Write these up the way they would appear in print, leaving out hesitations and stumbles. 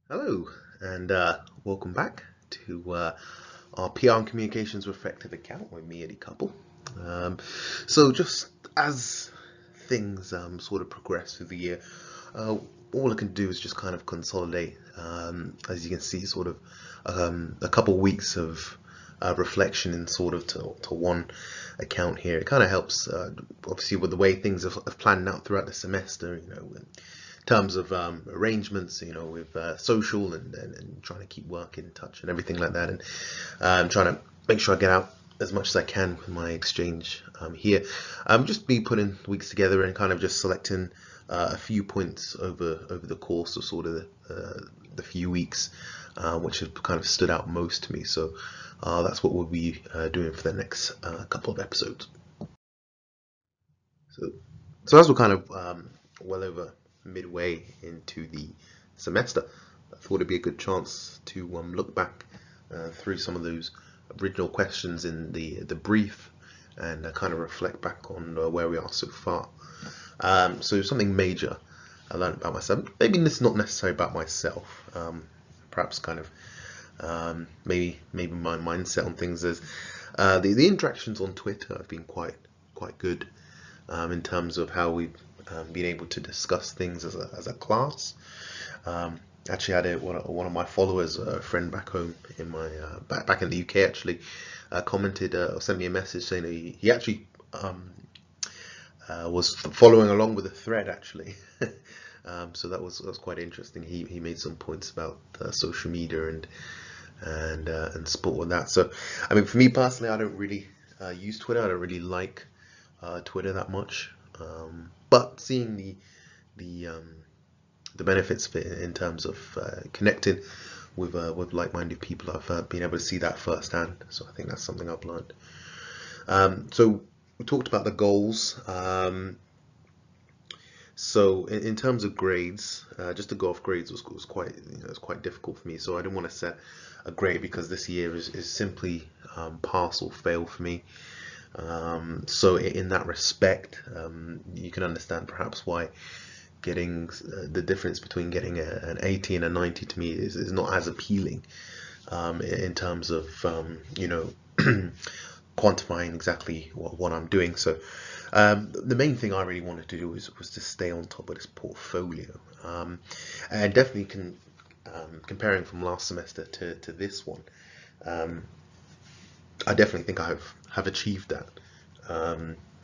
Hello, and welcome back to our PR and Communications Reflective account with me, Eddie Couple. Um, so, just as things sort of progress through the year, uh, all I can do is just kind of consolidate, as you can see, sort of a couple weeks of reflection in sort of to one account here. It kind of helps, obviously, with the way things have planned out throughout the semester, terms of arrangements, with social and trying to keep work in touch and everything like that, and trying to make sure I get out as much as I can with my exchange here. Just be putting weeks together and kind of just selecting a few points over the course of sort of the few weeks, which have kind of stood out most to me. So that's what we'll be doing for the next couple of episodes. So, so as we're kind of well over midway into the semester, I thought it'd be a good chance to look back through some of those original questions in the brief and kind of reflect back on where we are so far. So something major I learned about myself. Maybe this is not necessarily about myself. Perhaps kind of maybe my mindset on things is the interactions on Twitter have been quite good in terms of how we've been able to discuss things as a class. Actually, had one of my followers, a friend back home in my back in the UK, actually commented or sent me a message saying that he actually was following along with a thread actually. So that was quite interesting. He made some points about social media and sport with that. So I mean, for me personally, I don't really use Twitter. I don't really like Twitter that much. But seeing the the benefits of it in terms of connecting with like-minded people, I've been able to see that firsthand. So I think that's something I've learned. So we talked about the goals. So in terms of grades, just to go off grades was quite it was quite difficult for me. So I didn't want to set a grade because this year is simply pass or fail for me. So in that respect, you can understand perhaps why getting the difference between getting an 80 and a 90 to me is not as appealing in terms of quantifying exactly what I'm doing. So the main thing I really wanted to do was to stay on top of this portfolio, and definitely comparing from last semester to this one, I definitely think have achieved that.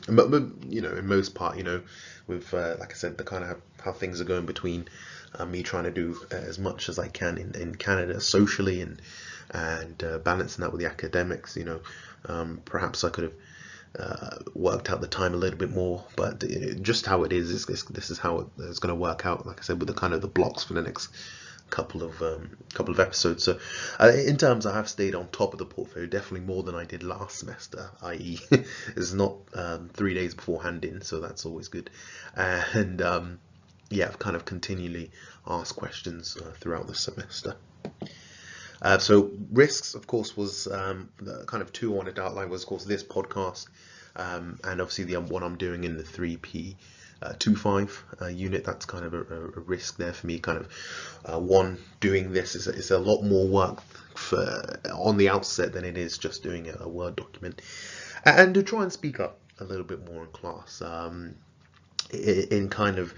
But in most part, with like I said, the kind of how things are going between me trying to do as much as I can in Canada socially and balancing that with the academics. Perhaps I could have worked out the time a little bit more, but just how it is, this is how it's going to work out. Like I said, with the kind of the blocks for the next couple of episodes. So in terms, I have stayed on top of the portfolio, definitely more than I did last semester. I.e., it's not 3 days beforehand in, so that's always good. And yeah, I've kind of continually asked questions throughout the semester. So risks, of course, was the kind of two I wanted to outline was, of course, this podcast, and obviously the one I'm doing in the 3P 25 unit. That's kind of a risk there for me. Kind of one doing this is a lot more work for on the outset than it is just doing a Word document, and to try and speak up a little bit more in class. In kind of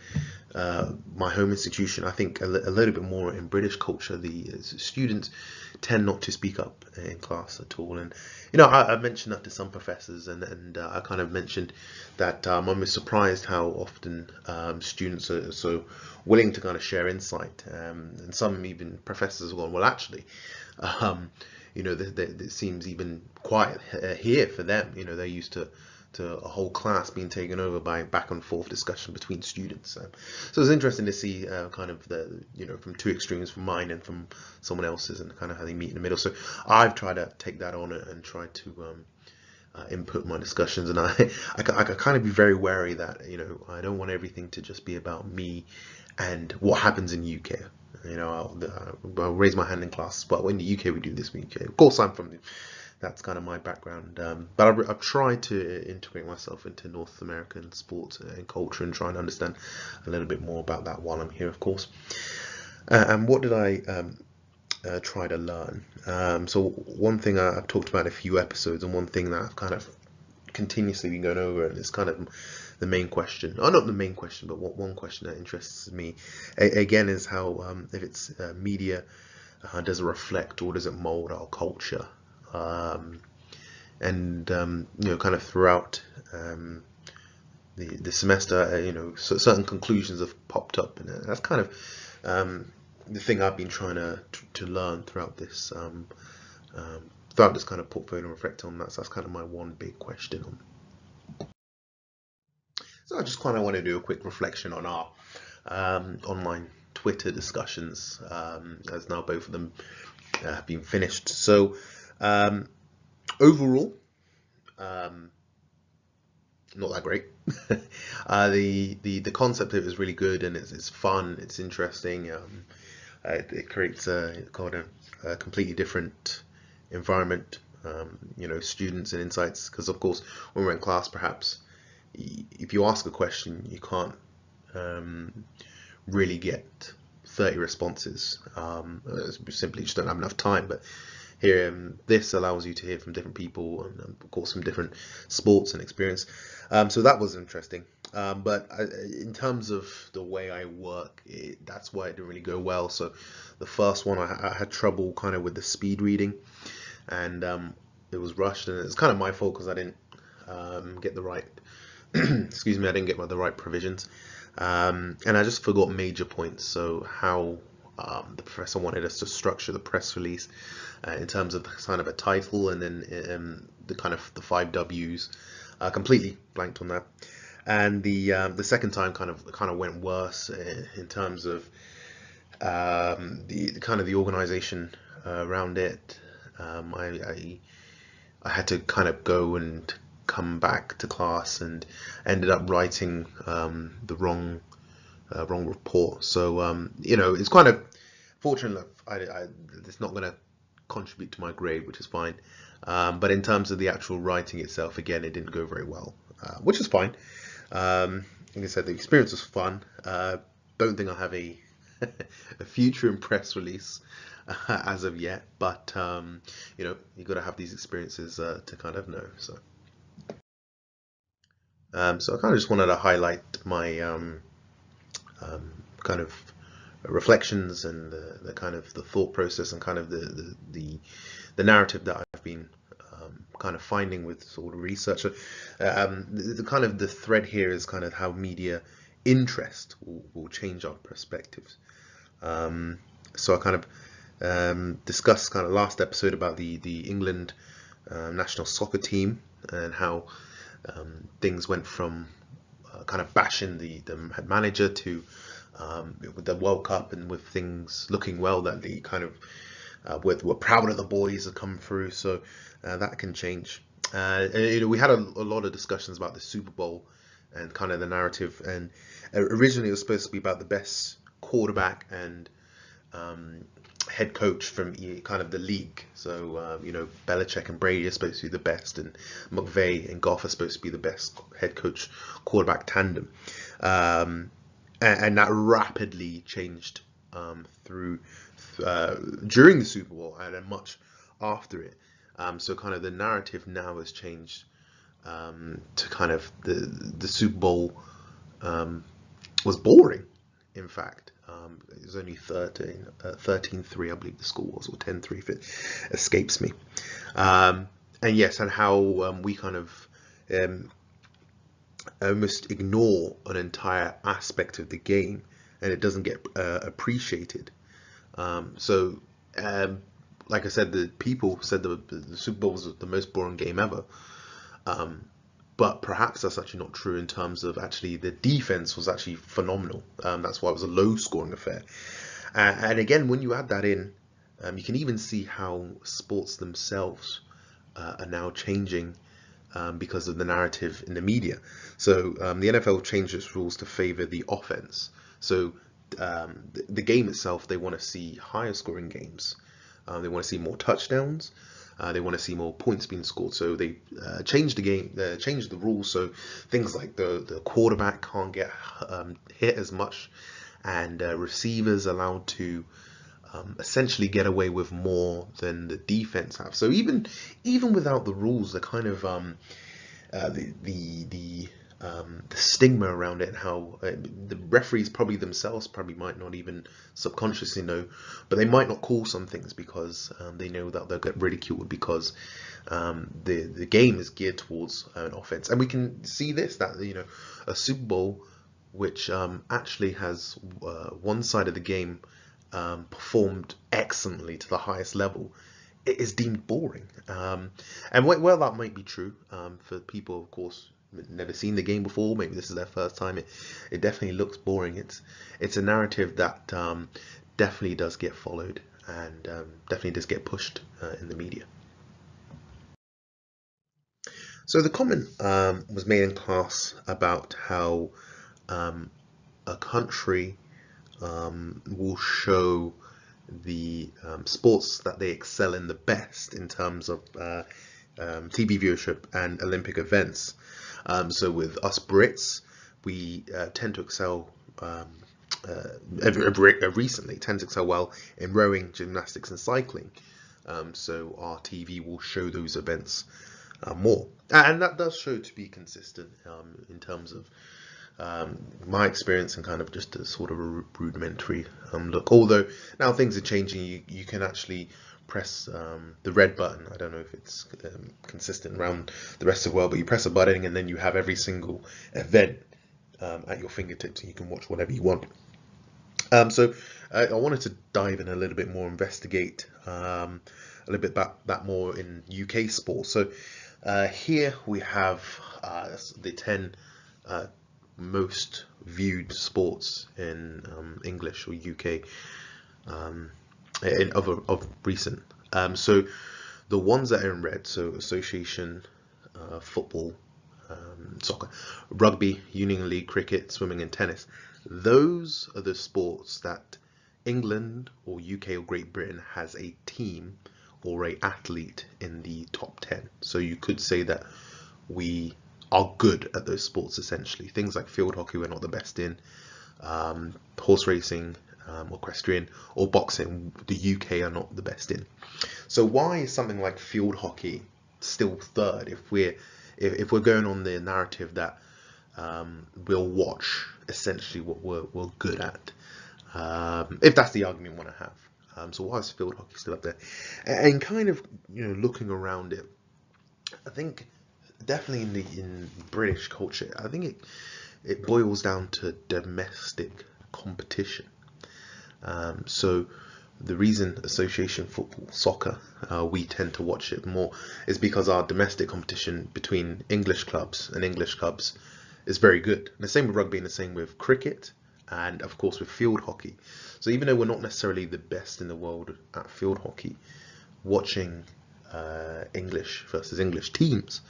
my home institution, I think a little bit more in British culture, the students tend not to speak up in class at all. And I mentioned that to some professors, and I kind of mentioned that I'm surprised how often students are so willing to kind of share insight, and some even professors have gone, well, actually. Um, it seems even quiet here for them. They're used to a whole class being taken over by back and forth discussion between students. So it's interesting to see kind of the from two extremes, from mine and from someone else's, and kind of how they meet in the middle. So I've tried to take that on and try to input my discussions, and I kind of be very wary that I don't want everything to just be about me and what happens in UK. I'll raise my hand in class, but in the UK we do this in the UK. Of course, that's kind of my background. But I've tried to integrate myself into North American sports and culture and try and understand a little bit more about that while I'm here, of course. And what did I try to learn? So one thing I've talked about in a few episodes, and one thing that I've kind of continuously been going over, and it's kind of the main question, or not the main question, but one question that interests me again is how if it's media, does it reflect or does it mold our culture? Um, and kind of throughout the semester, certain conclusions have popped up, and that's kind of the thing I've been trying to learn throughout this kind of portfolio and reflect on that. So that's kind of my one big question on. So I just kind of want to do a quick reflection on our online Twitter discussions, as now both of them have been finished. So overall, not that great. The concept of it is really good, and it's fun, it's interesting. It creates a completely different environment. Students and insights, because of course when we're in class, perhaps if you ask a question, you can't really get 30 responses. Simply just don't have enough time. But here, this allows you to hear from different people, and of course from different sports and experience. So that was interesting. But in terms of the way I work, that's why it didn't really go well. So the first one, I had trouble kind of with the speed reading, and it was rushed, and it's kind of my fault because I didn't get the right excuse me, I didn't get the right provisions, and I just forgot major points. So how the professor wanted us to structure the press release in terms of kind of a title, and then the kind of the 5 Ws. Completely blanked on that. And the second time kind of went worse in terms of the kind of the organization around it. I had to kind of go and come back to class, and ended up writing the wrong report. So it's kind of fortunate that it's not going to contribute to my grade, which is fine. But in terms of the actual writing itself, again, it didn't go very well, which is fine. Like I said, the experience was fun. Don't think I have a a future in press release as of yet, but you got to have these experiences to kind of know. So I kind of just wanted to highlight my kind of reflections, and the kind of the thought process, and kind of the narrative that I've been kind of finding with sort of research. The kind of the thread here is kind of how media interest will change our perspectives. So I kind of discussed kind of last episode about the England national soccer team, and how things went from kind of bashing the manager to with the World Cup, and with things looking well, that the kind of we're proud of the boys that come through. So that can change. We had a lot of discussions about the Super Bowl and kind of the narrative, and originally it was supposed to be about the best quarterback and head coach from kind of the league. So Belichick and Brady are supposed to be the best, and McVay and Goff are supposed to be the best head coach quarterback tandem, and that rapidly changed through during the Super Bowl, and then much after it. So kind of the narrative now has changed to kind of the Super Bowl was boring. In fact, it was only 13-3, I believe the score was, or 10-3 if it escapes me. And yes, and how we kind of almost ignore an entire aspect of the game, and it doesn't get appreciated. So like I said, the people said the Super Bowl was the most boring game ever. But perhaps that's actually not true, in terms of actually the defense was actually phenomenal. That's why it was a low scoring affair. And again, when you add that in, you can even see how sports themselves are now changing because of the narrative in the media. So the NFL changed its rules to favor the offense. So the game itself, they want to see higher scoring games. They want to see more touchdowns. They want to see more points being scored. So they changed the game, changed the rules. So things like the quarterback can't get hit as much, and receivers allowed to essentially get away with more than the defense have. So even without the rules, the kind of the stigma around it, and how the referees probably themselves probably might not even subconsciously know, but they might not call some things because they know that they'll get ridiculed because the game is geared towards an offense. And we can see this, that a Super Bowl which actually has one side of the game performed excellently to the highest level, it is deemed boring. And while that might be true for people, of course, never seen the game before, maybe this is their first time, it definitely looks boring. It's a narrative that definitely does get followed and definitely does get pushed in the media. So the comment was made in class about how a country will show the sports that they excel in the best in terms of TV viewership and Olympic events. So with us Brits, we tend to excel recently tend to excel well in rowing, gymnastics, and cycling. So our TV will show those events more, and that does show to be consistent in terms of my experience and kind of just a sort of a rudimentary look. Although now things are changing, you can actually press the red button. I don't know if it's consistent around the rest of the world, but you press a button and then you have every single event at your fingertips, and you can watch whatever you want. So I wanted to dive in a little bit more, investigate a little bit about that more in UK sports. So here we have the 10 most viewed sports in English or UK of recent. So the ones that are in red, so association, football, soccer, rugby, Union League, cricket, swimming, and tennis. Those are the sports that England or UK or Great Britain has a team or a athlete in the top 10. So you could say that we are good at those sports essentially. Things like field hockey we're not the best in, horse racing, equestrian, or boxing the UK are not the best in. So why is something like field hockey still third if we're going on the narrative that we'll watch essentially what we're good at, if that's the argument we want to have. So why is field hockey still up there? And kind of looking around it, I think definitely in British culture, I think it boils down to domestic competition. So the reason association football, soccer, we tend to watch it more is because our domestic competition between English clubs and English clubs is very good. And the same with rugby and the same with cricket and of course with field hockey. So even though we're not necessarily the best in the world at field hockey, watching English versus English teams,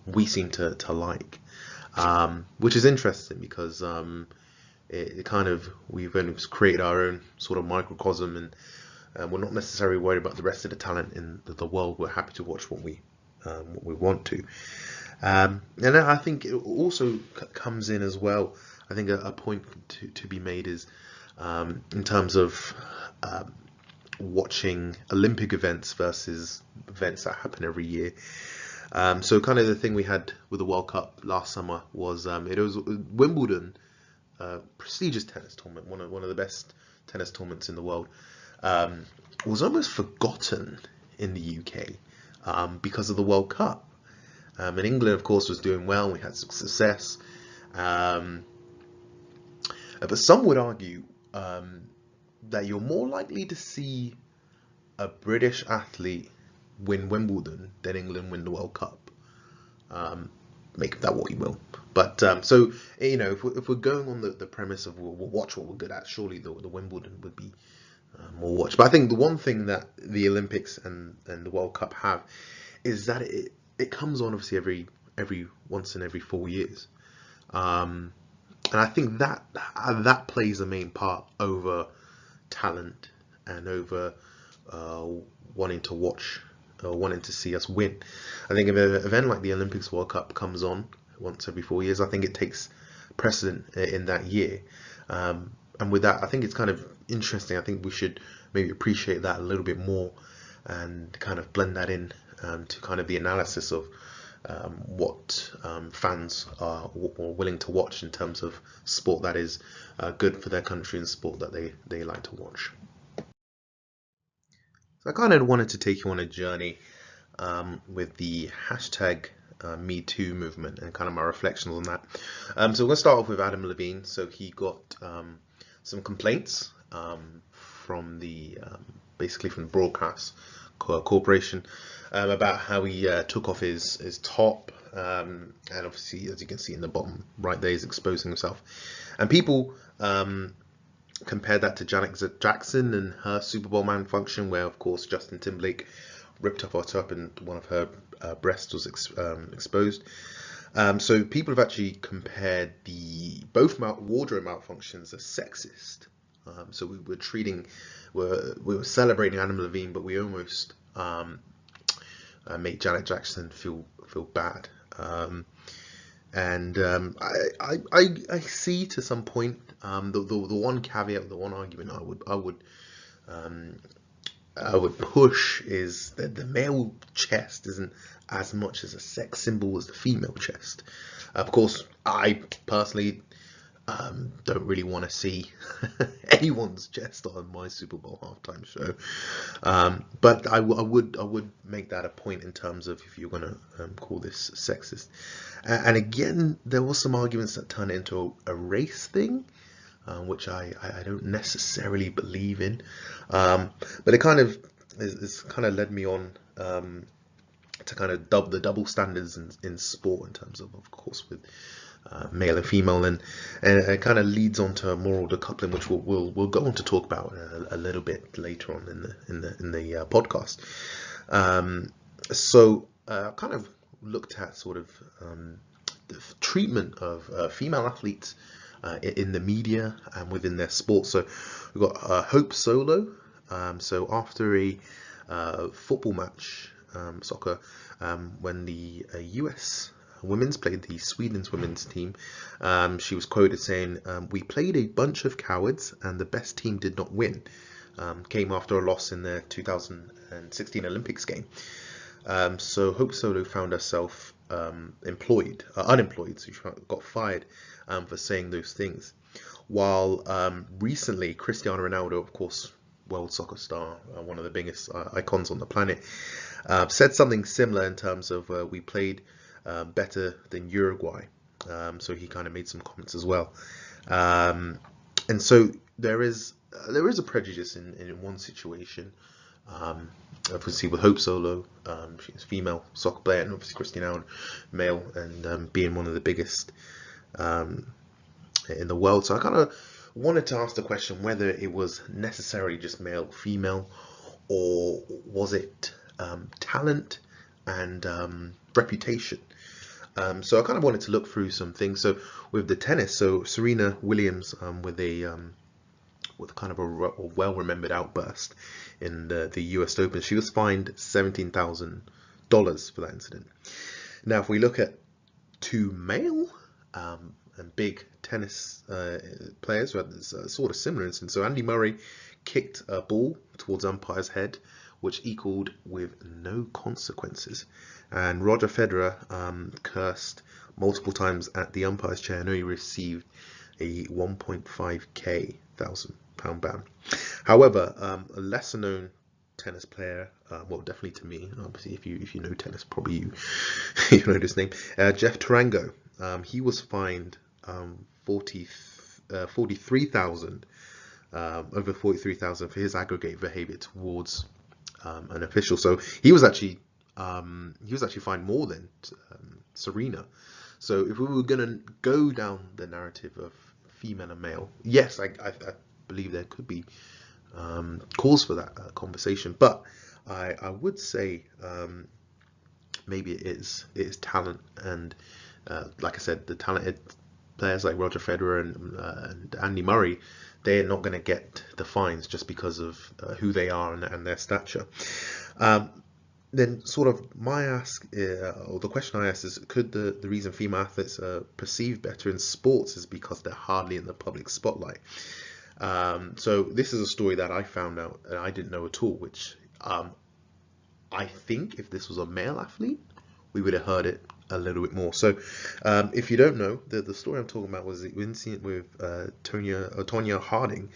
we seem to like, which is interesting because it kind of, we've created our own sort of microcosm, and we're not necessarily worried about the rest of the talent in the world. We're happy to watch what we want to, and I think it also comes in as well. I think a point to be made is in terms of watching Olympic events versus events that happen every year. So kind of the thing we had with the World Cup last summer was it was Wimbledon, prestigious tennis tournament, one of the best tennis tournaments in the world, was almost forgotten in the UK because of the World Cup. And England, of course, was doing well. We had success, but some would argue that you're more likely to see a British athlete win Wimbledon than England win the World Cup. Make of that what you will. But so if we're going on the premise of we'll watch what we're good at, surely the Wimbledon would be more watched. But I think the one thing that the Olympics and the World Cup have is that it comes on obviously every once in every 4 years, and I think that plays a main part over talent and over wanting to watch or wanting to see us win. I think if an event like the Olympics, World Cup comes on once every 4 years, I think it takes precedent in that year. And with that, I think it's kind of interesting. I think we should maybe appreciate that a little bit more and kind of blend that in to kind of the analysis of what fans are willing to watch in terms of sport that is good for their country and sport that they like to watch. So I kind of wanted to take you on a journey with the hashtag Me Too movement and kind of my reflections on that. So we're going to start off with Adam Levine. So he got some complaints from the basically from the broadcast corporation about how he took off his top, and obviously, as you can see in the bottom right there, he's exposing himself, and people compared that to Janet Jackson and her Super Bowl malfunction, where of course Justin Timberlake ripped off her top and one of her breasts was exposed. So people have actually compared both wardrobe malfunctions as sexist. So we were celebrating Adam Levine, but we almost made Janet Jackson feel bad. I see to some point the one caveat, the one argument I would push is that the male chest isn't as much as a sex symbol as the female chest. Of course, I personally don't really want to see anyone's chest on my Super Bowl halftime show, but I would make that a point in terms of if you're going to call this sexist. And again, there were some arguments that turned into a race thing, which I don't necessarily believe in, but it kind of is kind of led me on to kind of the double standards in sport in terms of course with male and female, and it kind of leads on to a moral decoupling, which we'll go on to talk about a little bit later on in the podcast. So kind of looked at sort of the treatment of female athletes in the media and within their sport. So we've got Hope Solo. So after a football match, soccer, when the US women's played the Sweden's women's team, she was quoted saying, "We played a bunch of cowards and the best team did not win." Came after a loss in the 2016 Olympics game. So Hope Solo found herself unemployed, so she got fired for saying those things. While recently, Cristiano Ronaldo, of course, world soccer star, one of the biggest icons on the planet, said something similar in terms of we played better than Uruguay. So he kind of made some comments as well. And so there is a prejudice in one situation. Obviously with Hope Solo, she's a female soccer player, and obviously Cristiano, male, and being one of the biggest in the world. So I kind of wanted to ask the question whether it was necessarily just male, female, or was it talent and reputation. So I kind of wanted to look through some things. So with the tennis, so Serena Williams with kind of a well-remembered outburst in the US Open, she was fined $17,000 for that incident. Now, if we look at two male and big tennis players who had this sort of similar incident. So Andy Murray kicked a ball towards umpire's head, which equaled with no consequences. And Roger Federer cursed multiple times at the umpire's chair, and he received a 1.5k £1,000 ban. However, a lesser known tennis player, well, definitely to me, obviously if you know tennis, probably you know this name, Jeff Tarango, he was fined 43,000 over 43,000 for his aggregate behavior towards an official. So he was actually fined more than Serena. So if we were going to go down the narrative of female and male, yes, I believe there could be cause for that conversation, but I would say maybe it is talent, and like I said, the talented players like Roger Federer and Andy Murray, they're not going to get the fines just because of who they are and their stature. then sort of my ask, or the question I asked is, could the reason female athletes are perceived better in sports is because they're hardly in the public spotlight? So this is a story that I found out and I didn't know at all, which I think if this was a male athlete, we would have heard it a little bit more. So if you don't know, the story I'm talking about was the incident with Tonya Harding.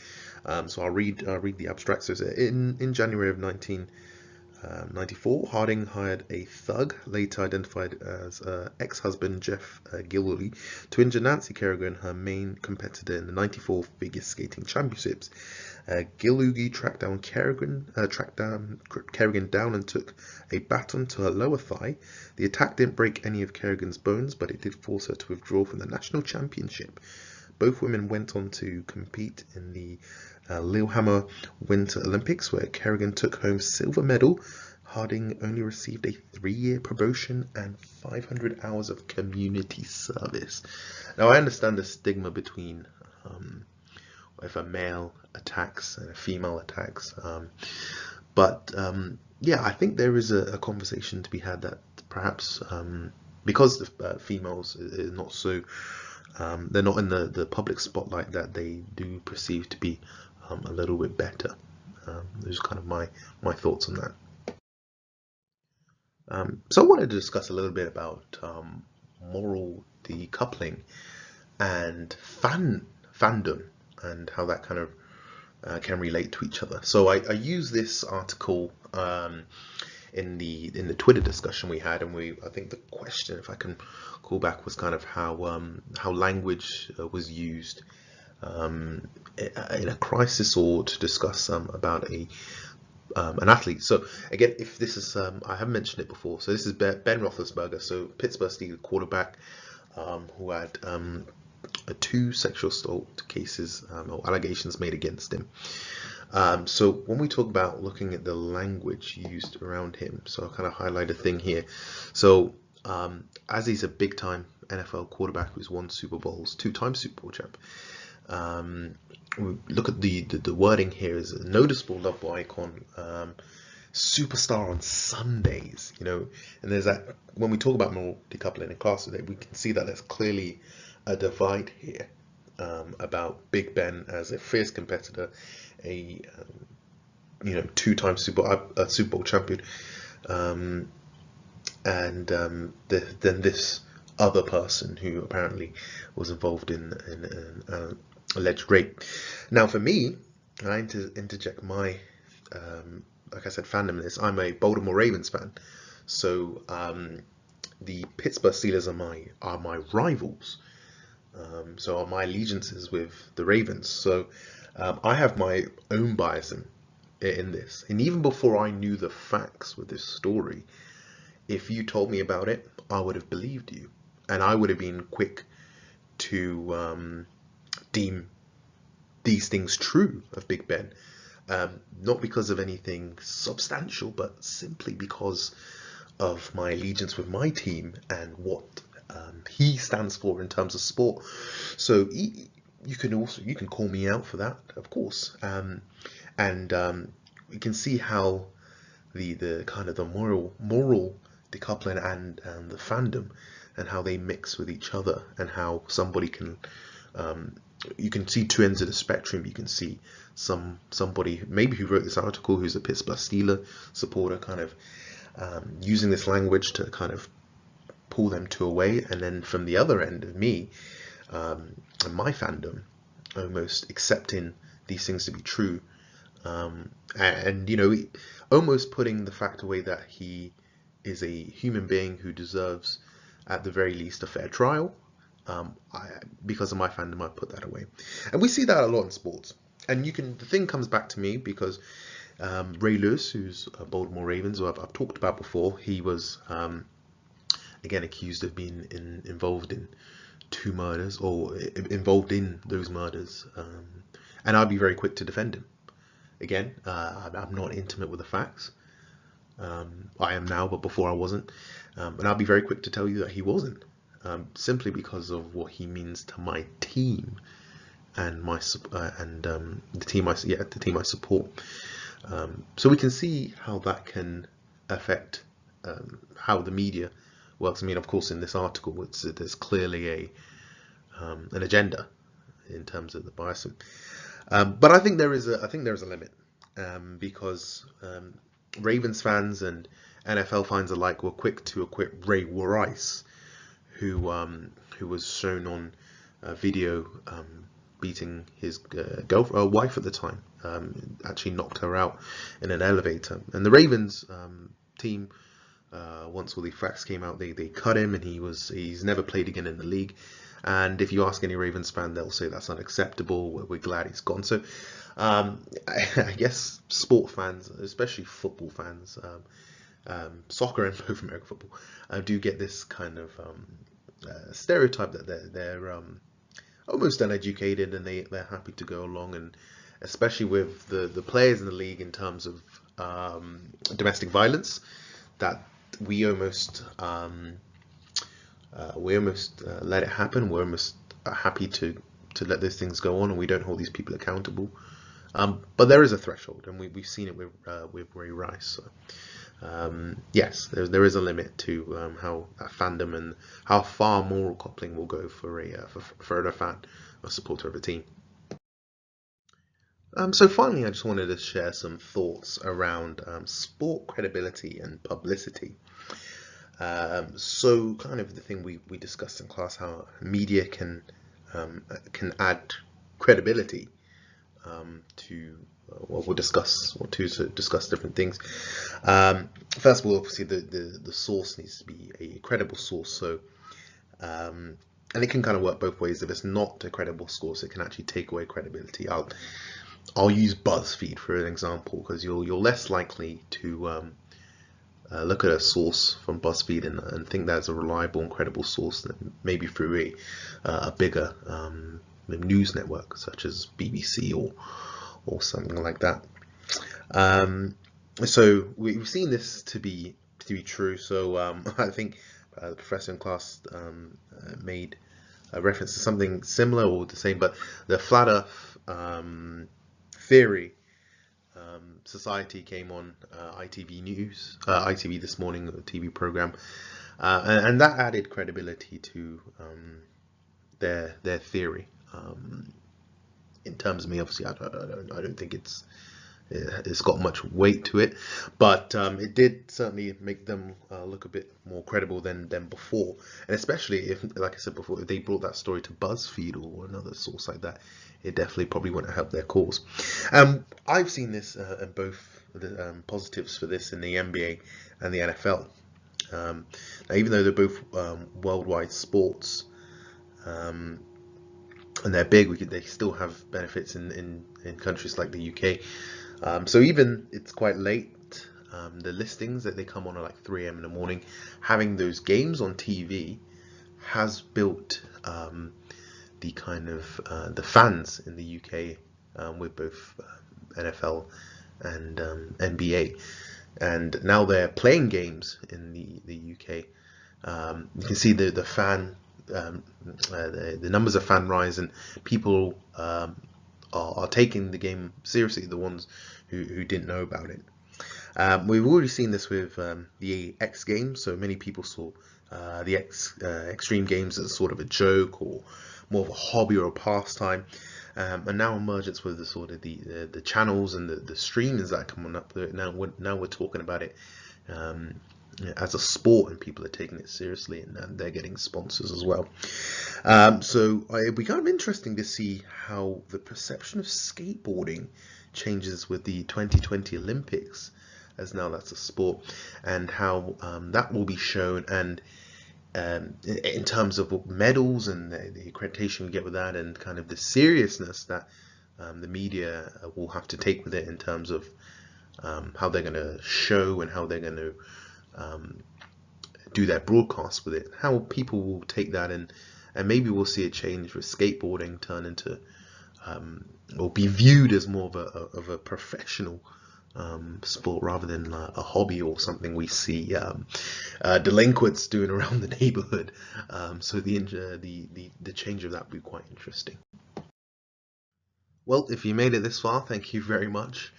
So I'll read the abstract. So in January of 1994, Harding hired a thug, later identified as ex-husband Jeff Gilwilly, to injure Nancy Kerrigan, her main competitor in the '94 figure skating championships. Gilwilly tracked Kerrigan down and took a baton to her lower thigh. The attack didn't break any of Kerrigan's bones, but it did force her to withdraw from the national championship. Both women went on to compete in the Lillehammer Winter Olympics, where Kerrigan took home silver medal. Harding only received a 3-year promotion and 500 hours of community service. Now, I understand the stigma between if a male attacks and a female attacks, but yeah, I think there is a conversation to be had that perhaps because the females is not so they're not in the public spotlight, that they do perceive to be a little bit better. Those are kind of my thoughts on that. So I wanted to discuss a little bit about moral decoupling and fandom and how that kind of can relate to each other. So I use this article in the Twitter discussion we had, and I think the question, if I can call back, was kind of how language was used in a crisis or to discuss about an athlete. So again, if this is I haven't mentioned it before, so this is Ben Roethlisberger, so Pittsburgh Steelers quarterback, who had 2 sexual assault cases or allegations made against him. So when we talk about looking at the language used around him, so I'll kind of highlight a thing here. So as he's a big time NFL quarterback who's won Super Bowls, 2-time Super Bowl champ, look at the wording here is a noticeable lovable icon, superstar on Sundays, and there's that, when we talk about moral decoupling in class today, we can see that there's clearly a divide here about Big Ben as a fierce competitor, a 2-time Super Bowl champion, and then this other person who apparently was involved in alleged rape. Now, for me, I interject my like I said, fandom in this. I'm a Baltimore Ravens fan, so the Pittsburgh Steelers are my rivals. So are my allegiances with the Ravens. So I have my own bias in this. And even before I knew the facts with this story, if you told me about it, I would have believed you. And I would have been quick to deem these things true of Big Ben. Not because of anything substantial, but simply because of my allegiance with my team and what he stands for in terms of sport. So you can call me out for that, of course, and you can see how the kind of the moral decoupling and the fandom and how they mix with each other, and how somebody can you can see 2 ends of the spectrum. You can see somebody maybe who wrote this article who's a Pittsburgh Steelers supporter, kind of using this language to kind of pull them 2 away, and then from the other end of me and my fandom almost accepting these things to be true, and almost putting the fact away that he is a human being who deserves at the very least a fair trial. Because of my fandom, I put that away, and we see that a lot in sports. And the thing comes back to me because Ray Lewis, who's a Baltimore Ravens, who I've talked about before, he was again accused of being involved in 2 murders, or involved in those murders, and I'd be very quick to defend him. Again, I'm not intimate with the facts. I am now, but before I wasn't, and I'll be very quick to tell you that he wasn't, simply because of what he means to my team and the team I support. So we can see how that can affect how the media works. I mean, of course, in this article, there's clearly an agenda in terms of the bias. But I think there is a limit, because Ravens fans and NFL fans alike were quick to acquit Ray Rice, who was shown on video beating his wife at the time. Actually knocked her out in an elevator. And the Ravens team, once all the facts came out, they cut him, and he's never played again in the league. And if you ask any Ravens fan, they'll say that's unacceptable. We're glad he's gone. So I guess sport fans, especially football fans, soccer and both American football, do get this kind of stereotype that they're almost uneducated, and they're happy to go along, and especially with the players in the league in terms of domestic violence, that we almost let it happen. We're almost happy to let those things go on, and we don't hold these people accountable. But there is a threshold, and we've seen it with Ray Rice. So, yes, there is a limit to how that fandom and how far moral coupling will go for a fan, a supporter of a team. So finally, I just wanted to share some thoughts around sport credibility and publicity. So kind of the thing we discussed in class, how media can add credibility to we'll discuss to discuss different things. First of all, obviously the source needs to be a credible source. So and it can kind of work both ways. If it's not a credible source, it can actually take away credibility. I'll use BuzzFeed for an example, because you're less likely to look at a source from BuzzFeed and think that's a reliable and credible source than maybe through a bigger news network such as BBC or something like that. So we've seen this to be true. So I think the professor in class made a reference to something similar or the same, but the flat Earth theory society came on ITV News, ITV This Morning, a TV program, and that added credibility to their theory. In terms of me, obviously, I don't think it's got much weight to it, but it did certainly make them look a bit more credible than before. And especially if, like I said before, if they brought that story to BuzzFeed or another source like that, it definitely probably wouldn't help their cause. I've seen this in both the positives for this in the NBA and the NFL. Now, even though they're both worldwide sports, and they're big, they still have benefits in countries like the UK. So even it's quite late, the listings that they come on are like 3 a.m. in the morning. Having those games on TV has built the kind of the fans in the UK with both NFL and NBA, and now they're playing games in the UK. You can see the fan. The numbers of fan rise, and people are taking the game seriously, the ones who didn't know about it. We've already seen this with the X Games, so many people saw the Extreme Games as sort of a joke or more of a hobby or a pastime, and now emergence with the sort of the channels and the streamers that are coming up with it. Now we're talking about it as a sport, and people are taking it seriously, and they're getting sponsors as well. So it'd be kind of interesting to see how the perception of skateboarding changes with the 2020 Olympics, as now that's a sport, and how that will be shown, and in terms of medals and the accreditation we get with that, and kind of the seriousness that the media will have to take with it in terms of how they're going to show and how they're going to do their broadcast with it, how people will take that, and maybe we'll see a change with skateboarding turn into or be viewed as more of a professional sport rather than a hobby or something we see delinquents doing around the neighborhood. So the change of that would be quite interesting. Well, if you made it this far, thank you very much.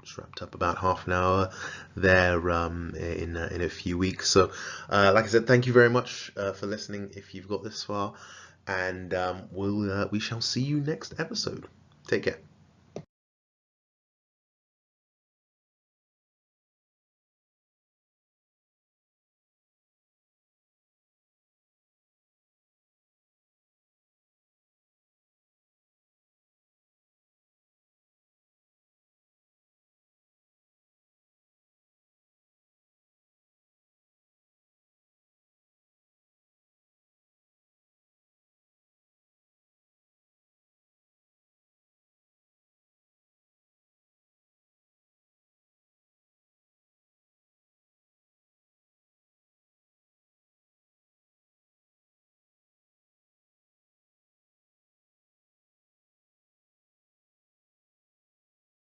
Just wrapped up about half an hour there in a few weeks. So, like I said, thank you very much for listening. If you've got this far, and we shall see you next episode. Take care.